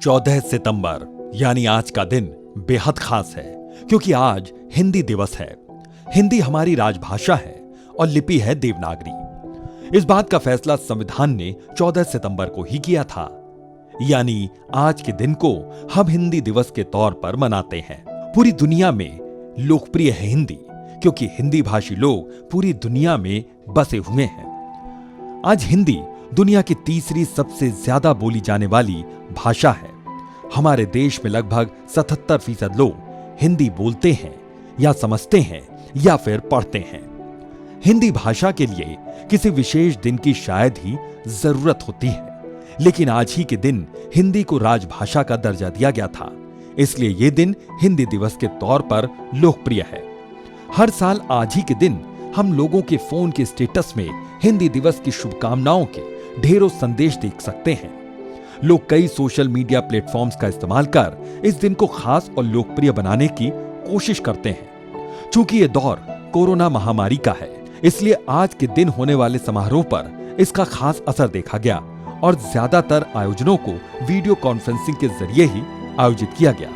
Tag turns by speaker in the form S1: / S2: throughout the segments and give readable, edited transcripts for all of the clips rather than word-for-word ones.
S1: 14 सितंबर यानी आज का दिन बेहद खास है क्योंकि आज हिंदी दिवस है। हिंदी हमारी राजभाषा है और लिपि है देवनागरी। इस बात का फैसला संविधान ने 14 सितंबर को ही किया था, यानी आज के दिन को हम हिंदी दिवस के तौर पर मनाते हैं। पूरी दुनिया में लोकप्रिय है हिंदी क्योंकि हिंदी भाषी लोग पूरी दुनिया में बसे हुए हैं। आज हिंदी दुनिया की तीसरी सबसे ज्यादा बोली जाने वाली भाषा है। हमारे देश में लगभग 77% लोग हिंदी बोलते हैं या समझते हैं या फिर पढ़ते हैं। हिंदी भाषा के लिए किसी विशेष दिन की शायद ही जरूरत होती है, लेकिन आज ही के दिन हिंदी को राजभाषा का दर्जा दिया गया था, इसलिए यह दिन हिंदी दिवस के तौर पर लोकप्रिय है। हर साल आज ही के दिन हम लोगों के फोन के स्टेटस में हिंदी दिवस की शुभकामनाओं के ढेरों संदेश देख सकते हैं। लोग कई सोशल मीडिया प्लेटफॉर्म्स का इस्तेमाल कर इस दिन को खास और लोकप्रिय बनाने की कोशिश करते हैं। चूंकि ये दौर कोरोना महामारी का है, इसलिए आज के दिन होने वाले समारोह पर इसका खास असर देखा गया और ज्यादातर आयोजनों को वीडियो कॉन्फ्रेंसिंग के जरिए ही आयोजित किया गया।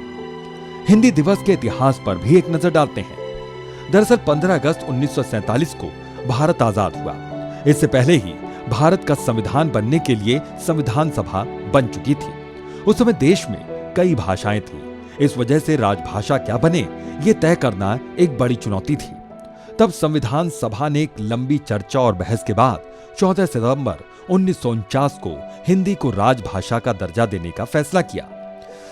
S1: हिंदी दिवस के इतिहास पर भी एक नजर डालते हैं। दरअसल 15 अगस्त 1947 को भारत आजाद हुआ। इससे पहले ही भारत का संविधान बनने के लिए संविधान सभा बन चुकी थी। उस समय देश में कई भाषाएं थी, इस वजह से राजभाषा क्या बने ये तय करना एक बड़ी चुनौती थी। तब संविधान सभा ने एक लंबी चर्चा और बहस के बाद 14 सितंबर 1949 को हिंदी को राजभाषा का दर्जा देने का फैसला किया।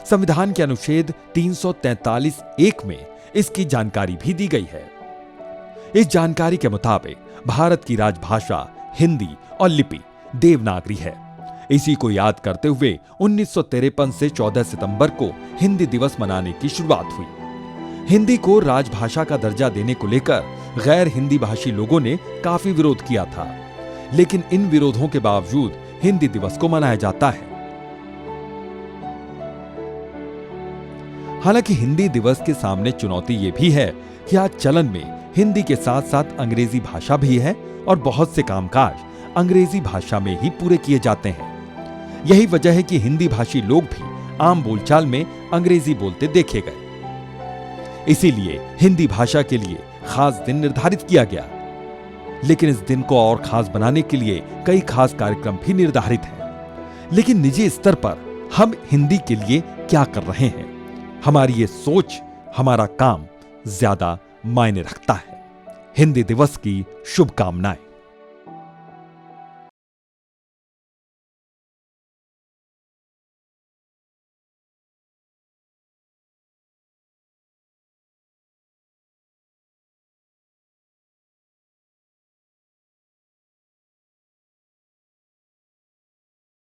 S1: संविधान के अनुच्छेद 343(1) में इसकी जानकारी भी दी गई है। इस जानकारी के मुताबिक भारत की राजभाषा हिंदी और लिपि देवनागरी है। इसी को याद करते हुए 1953 से 14 सितंबर को हिंदी दिवस मनाने की शुरुआत हुई। हिंदी को राजभाषा का दर्जा देने को लेकर गैर हिंदी भाषी लोगों ने काफी विरोध किया था, लेकिन इन विरोधों के बावजूद हिंदी दिवस को मनाया जाता है। हालांकि हिंदी दिवस के सामने चुनौती यह भी है कि आज चलन में हिंदी के साथ साथ अंग्रेजी भाषा भी है और बहुत से कामकाज अंग्रेजी भाषा में ही पूरे किए जाते हैं। यही वजह है कि हिंदी भाषी लोग भी आम बोलचाल में अंग्रेजी बोलते देखे गए। इसीलिए हिंदी भाषा के लिए खास दिन निर्धारित किया गया, लेकिन इस दिन को और खास बनाने के लिए कई खास कार्यक्रम भी निर्धारित हैं। लेकिन निजी स्तर पर हम हिंदी के लिए क्या कर रहे हैं, हमारी ये सोच, हमारा काम ज्यादा मायने रखता है। हिंदी दिवस की शुभकामनाएं।